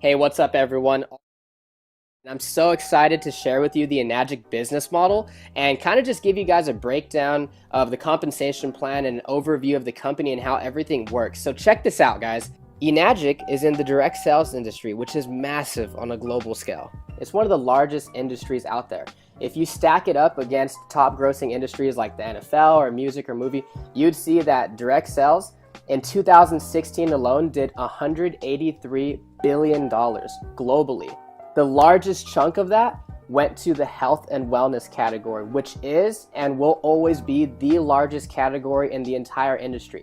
Hey, what's up, everyone? I'm so excited to share with you the Enagic business model and kind of just give you guys a breakdown of the compensation plan and an overview of the company and how everything works. So check this out, guys. Enagic is in the direct sales industry, which is massive on a global scale. It's one of the largest industries out there. If you stack it up against top grossing industries like the NFL or music or movie, you'd see that direct sales in 2016 alone did $183 billion globally. The largest chunk of that went to the health and wellness category, which is and will always be the largest category in the entire industry.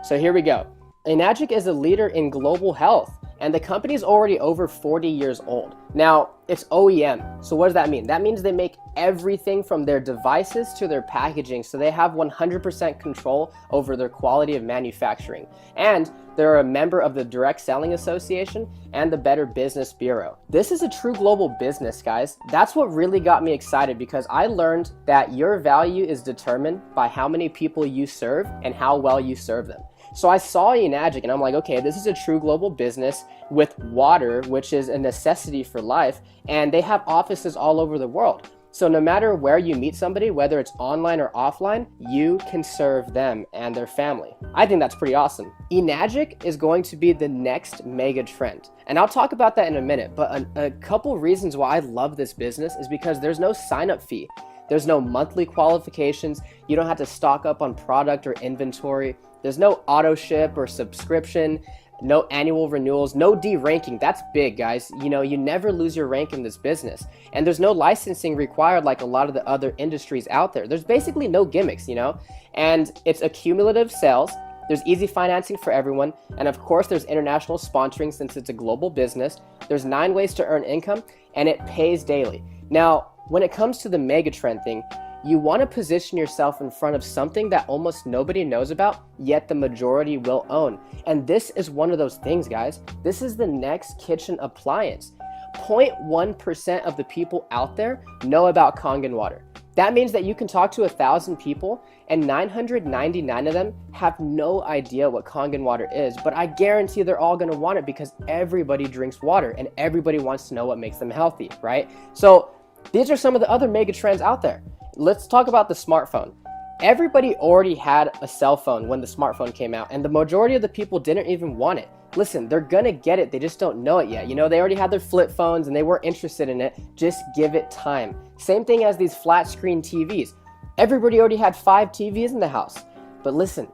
So here we go. Enagic is a leader in global health, and the company is already over 40 years old. Now, it's OEM. So what does that mean? That means they make everything from their devices to their packaging, so they have 100% control over their quality of manufacturing. And they're a member of the Direct Selling Association and the Better Business Bureau. This is a true global business, guys. That's what really got me excited, because I learned that your value is determined by how many people you serve and how well you serve them. So I saw Enagic and I'm like, okay, this is a true global business with water, which is a necessity for life, and they have offices all over the world. So no matter where you meet somebody, whether it's online or offline, you can serve them and their family. I think that's pretty awesome. Enagic is going to be the next mega trend. And I'll talk about that in a minute, but a couple reasons why I love this business is because there's no sign-up fee. There's no monthly qualifications. You don't have to stock up on product or inventory. There's no auto ship or subscription, no annual renewals, no de-ranking. That's big, guys. You know, you never lose your rank in this business. And there's no licensing required like a lot of the other industries out there. There's basically no gimmicks, you know? And it's accumulative sales. There's easy financing for everyone. And of course, there's international sponsoring since it's a global business. There's 9 ways to earn income, and it pays daily. Now, when it comes to the megatrend thing, you want to position yourself in front of something that almost nobody knows about, yet the majority will own. And this is one of those things, guys. This is the next kitchen appliance. 0.1% of the people out there know about Kangen water. That means that you can talk to 1,000 people and 999 of them have no idea what Kangen water is, but I guarantee they're all going to want it because everybody drinks water and everybody wants to know what makes them healthy, right? So these are some of the other mega trends out there. Let's talk about the smartphone. Everybody already had a cell phone when the smartphone came out, and the majority of the people didn't even want it. Listen, they're gonna get it, they just don't know it yet. You know, they already had their flip phones and they weren't interested in it. Just give it time. Same thing as these flat screen TVs. Everybody already had 5 TVs in the house. But listen,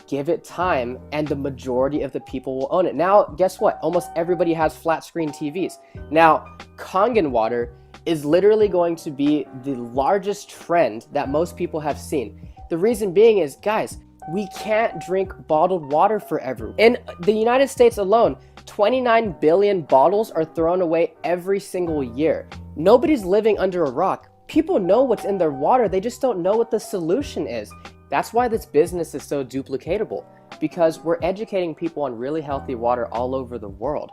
give it time and the majority of the people will own it. Now, guess what? Almost everybody has flat screen TVs. Now, Kangen water is literally going to be the largest trend that most people have seen. The reason being is, guys, we can't drink bottled water forever. In the United States alone, 29 billion bottles are thrown away every single year. Nobody's living under a rock. People know what's in their water, they just don't know what the solution is. That's why this business is so duplicatable, because we're educating people on really healthy water all over the world.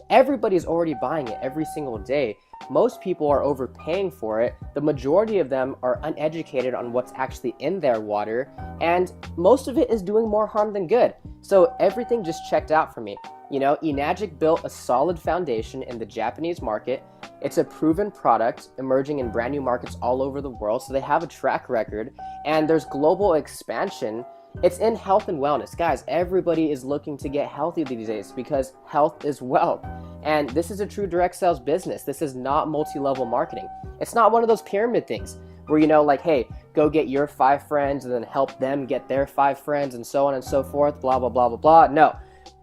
Everybody's already buying it every single day. Most people are overpaying for it. The majority of them are uneducated on what's actually in their water, and most of it is doing more harm than good. So everything just checked out for me. You know, Enagic built a solid foundation in the Japanese market. It's a proven product emerging in brand new markets all over the world, so they have a track record, and there's global expansion. It's in health and wellness. Guys, everybody is looking to get healthy these days because health is wealth. And this is a true direct sales business. This is not multi-level marketing. It's not one of those pyramid things where, you know, like, hey, go get your 5 friends and then help them get their 5 friends and so on and so forth, blah, blah, blah, blah, blah. No,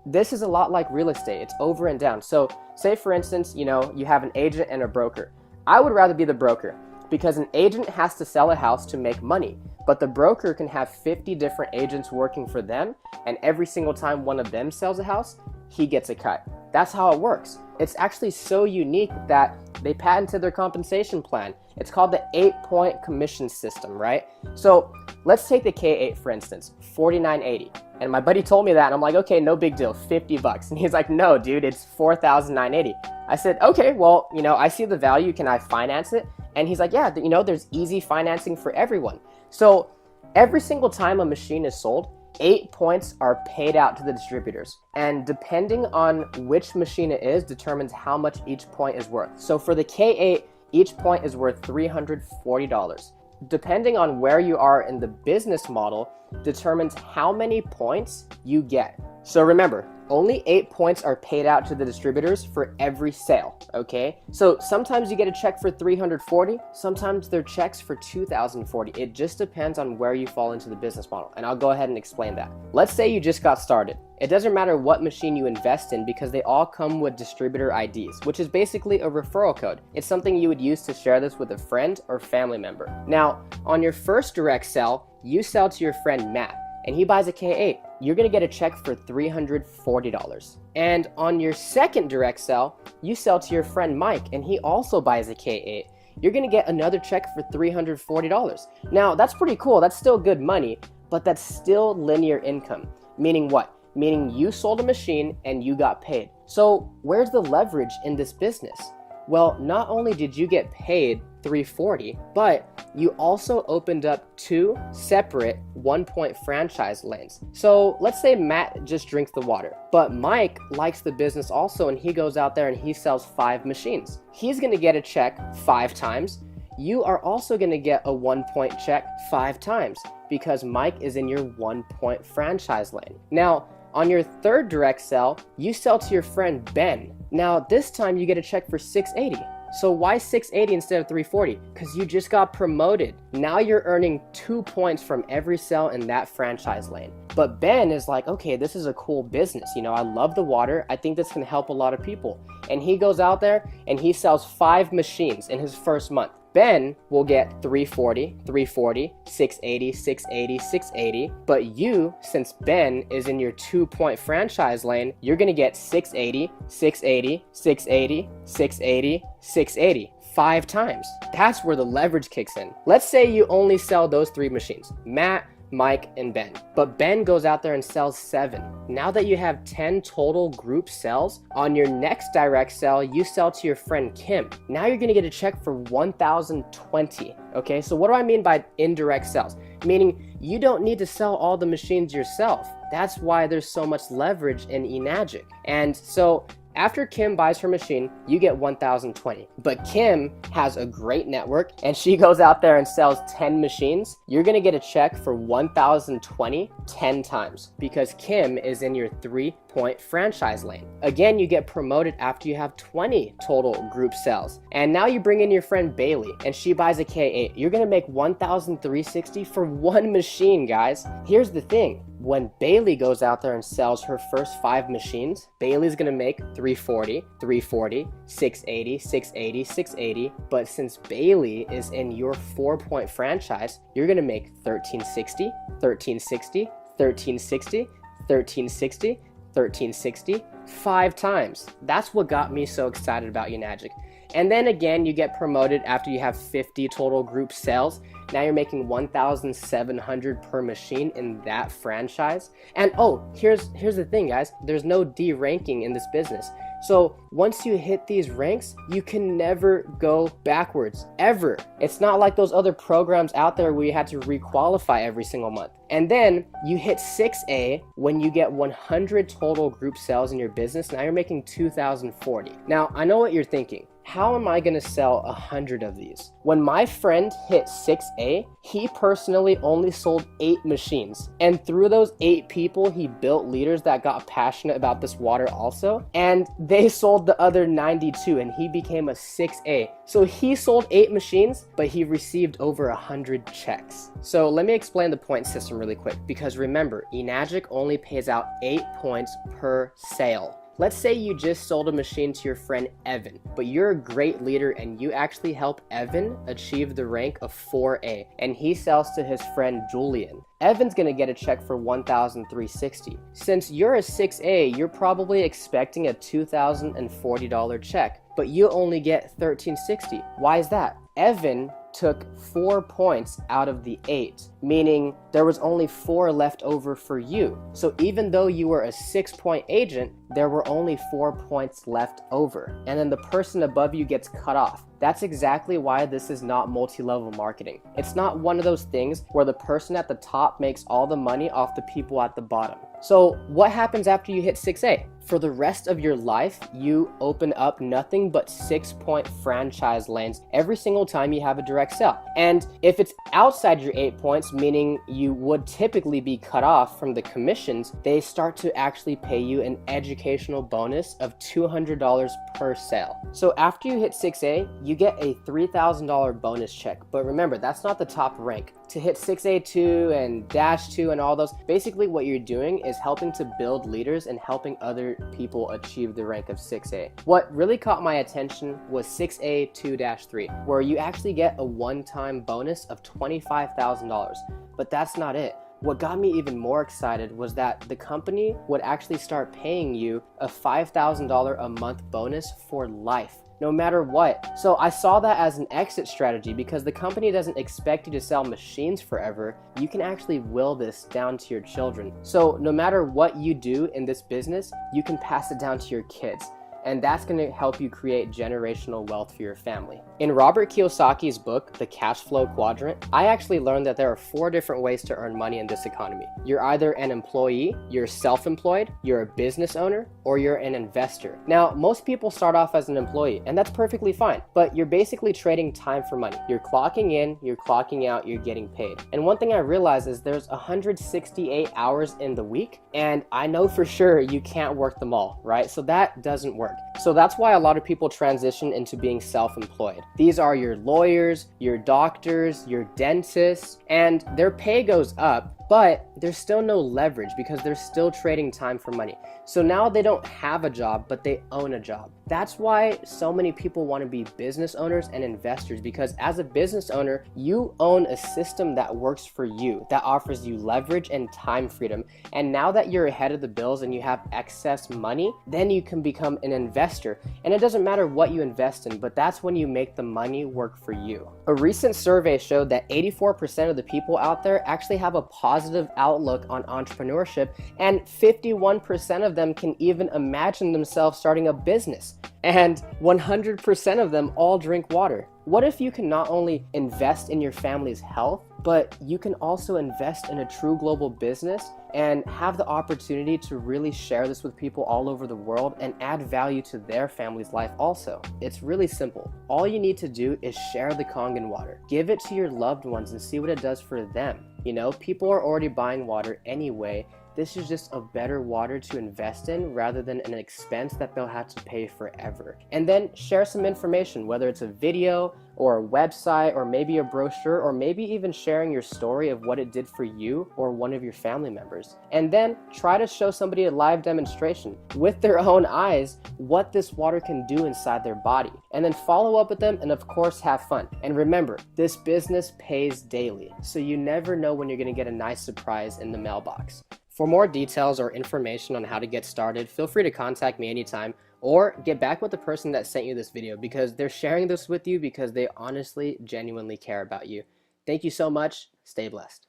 this is a lot like real estate. It's over and down. So say, for instance, you know, you have an agent and a broker. I would rather be the broker because an agent has to sell a house to make money. But the broker can have 50 different agents working for them, and every single time one of them sells a house, he gets a cut. That's how it works. It's actually so unique that they patented their compensation plan. It's called the 8-point commission system, right? So let's take the K8 for instance, $49.80. And my buddy told me that, and I'm like, okay, no big deal, $50. And he's like, no, dude, it's $4,980. I said, okay, well, you know, I see the value. Can I finance it? And he's like, yeah, you know, there's easy financing for everyone. So every single time a machine is sold, 8 points are paid out to the distributors, and depending on which machine it is determines how much each point is worth. So for the K8, each point is worth $340. Depending on where you are in the business model determines how many points you get. So remember, only 8 points are paid out to the distributors for every sale, okay? So sometimes you get a check for 340, sometimes they're checks for 2040. It just depends on where you fall into the business model, and I'll go ahead and explain that. Let's say you just got started. It doesn't matter what machine you invest in because they all come with distributor IDs, which is basically a referral code. It's something you would use to share this with a friend or family member. Now, on your first direct sell, you sell to your friend Matt, and he buys a K8. You're gonna get a check for $340. And on your second direct sell, you sell to your friend Mike, and he also buys a K8. You're gonna get another check for $340. Now, that's pretty cool. That's still good money, but that's still linear income. Meaning what? Meaning you sold a machine and you got paid. So where's the leverage in this business? Well, not only did you get paid $340, but you also opened up 2 separate 1-point franchise lanes. So let's say Matt just drinks the water, but Mike likes the business also, and he goes out there and he sells 5 machines. He's gonna get a check 5 times. You are also gonna get a 1-point check 5 times because Mike is in your 1-point franchise lane. Now, on your third direct sell, you sell to your friend Ben. Now, this time you get a check for $680. So why $680 instead of $340? Because you just got promoted. Now you're earning 2 points from every sell in that franchise lane. But Ben is like, okay, this is a cool business. You know, I love the water. I think this can help a lot of people. And he goes out there and he sells 5 machines in his first month. Ben will get $340, $340, $680, $680, $680. But you, since Ben is in your 2-point franchise lane, you're gonna get $680, $680, $680, $680, $680. 5 times. That's where the leverage kicks in. Let's say you only sell those 3 machines, Matt, Mike, and Ben. But Ben goes out there and sells 7. Now that you have 10 total group sells, on your next direct sell, you sell to your friend Kim. Now you're gonna get a check for $1,020. Okay, so what do I mean by indirect sales? Meaning you don't need to sell all the machines yourself. That's why there's so much leverage in Enagic. And so after Kim buys her machine, you get $1,020. But Kim has a great network and she goes out there and sells 10 machines. You're gonna get a check for $1,020 10 times because Kim is in your 3-point franchise lane. Again, you get promoted after you have 20 total group sales. And now you bring in your friend Bailey and she buys a K8. You're gonna make $1,360 for 1 machine, guys. Here's the thing. When Bailey goes out there and sells her first 5 machines, Bailey's gonna make $340, $340, $680, $680, $680. But since Bailey is in your 4-point franchise, you're gonna make $1,360, $1,360, $1,360, $1,360, $1,360, 5 times. That's what got me so excited about Enagic. And then again, you get promoted after you have 50 total group sales. Now you're making $1,700 per machine in that franchise. And oh, here's the thing, guys. There's no D ranking in this business. So once you hit these ranks, you can never go backwards, ever. It's not like those other programs out there where you had to requalify every single month. And then you hit 6A when you get 100 total group sales in your business. Now you're making $2,040. Now, I know what you're thinking. How am I gonna sell 100 of these? When my friend hit 6A, he personally only sold 8 machines. And through those 8 people, he built leaders that got passionate about this water also. And they sold the other 92 and he became a 6A. So he sold 8 machines, but he received over 100 checks. So let me explain the point system really quick, because remember, Enagic only pays out 8 points per sale. Let's say you just sold a machine to your friend Evan, but you're a great leader and you actually help Evan achieve the rank of 4A, and he sells to his friend Julian. Evan's gonna get a check for $1,360. Since you're a 6A, you're probably expecting a $2,040 check, but you only get $1,360. Why is that? Evan took 4 points out of the 8, meaning there was only 4 left over for you. So even though you were a 6-point agent, there were only 4 points left over. And then the person above you gets cut off. That's exactly why this is not multi-level marketing. It's not one of those things where the person at the top makes all the money off the people at the bottom. So what happens after you hit 6A? For the rest of your life, you open up nothing but 6-point franchise lanes every single time you have a direct sale. And if it's outside your 8 points, meaning you would typically be cut off from the commissions, they start to actually pay you an educational bonus of $200 per sale. So after you hit 6A, you get a $3,000 bonus check. But remember, that's not the top rank. To hit 6A2 and Dash 2 and all those, basically what you're doing is helping to build leaders and helping other people achieve the rank of 6A. What really caught my attention was 6A2-3, where you actually get a one-time bonus of $25,000. But that's not it. What got me even more excited was that the company would actually start paying you a $5,000 a month bonus for life, no matter what. So I saw that as an exit strategy because the company doesn't expect you to sell machines forever. You can actually will this down to your children. So no matter what you do in this business, you can pass it down to your kids. And that's going to help you create generational wealth for your family. In Robert Kiyosaki's book, The Cash Flow Quadrant, I actually learned that there are 4 different ways to earn money in this economy. You're either an employee, you're self-employed, you're a business owner, or you're an investor. Now, most people start off as an employee, and that's perfectly fine, but you're basically trading time for money. You're clocking in, you're clocking out, you're getting paid. And one thing I realized is there's 168 hours in the week, and I know for sure you can't work them all, right? So that doesn't work. So that's why a lot of people transition into being self-employed. These are your lawyers, your doctors, your dentists, and their pay goes up, but there's still no leverage because they're still trading time for money. So now they don't have a job, but they own a job. That's why so many people want to be business owners and investors, because as a business owner, you own a system that works for you, that offers you leverage and time freedom. And now that you're ahead of the bills and you have excess money, then you can become an investor. And it doesn't matter what you invest in, but that's when you make the money work for you. A recent survey showed that 84% of the people out there actually have a positive outlook on entrepreneurship, and 51% of them can even imagine themselves starting a business. And 100% of them all drink water. What if you can not only invest in your family's health, but you can also invest in a true global business and have the opportunity to really share this with people all over the world and add value to their family's life also? It's really simple. All you need to do is share the Kangen water. Give it to your loved ones and see what it does for them. You know, people are already buying water anyway. This is just a better water to invest in rather than an expense that they'll have to pay forever. And then share some information, whether it's a video or a website or maybe a brochure, or maybe even sharing your story of what it did for you or one of your family members. And then try to show somebody a live demonstration with their own eyes what this water can do inside their body. And then follow up with them and of course have fun. And remember, this business pays daily, so you never know when you're gonna get a nice surprise in the mailbox. For more details or information on how to get started, feel free to contact me anytime, or get back with the person that sent you this video, because they're sharing this with you because they honestly, genuinely care about you. Thank you so much. Stay blessed.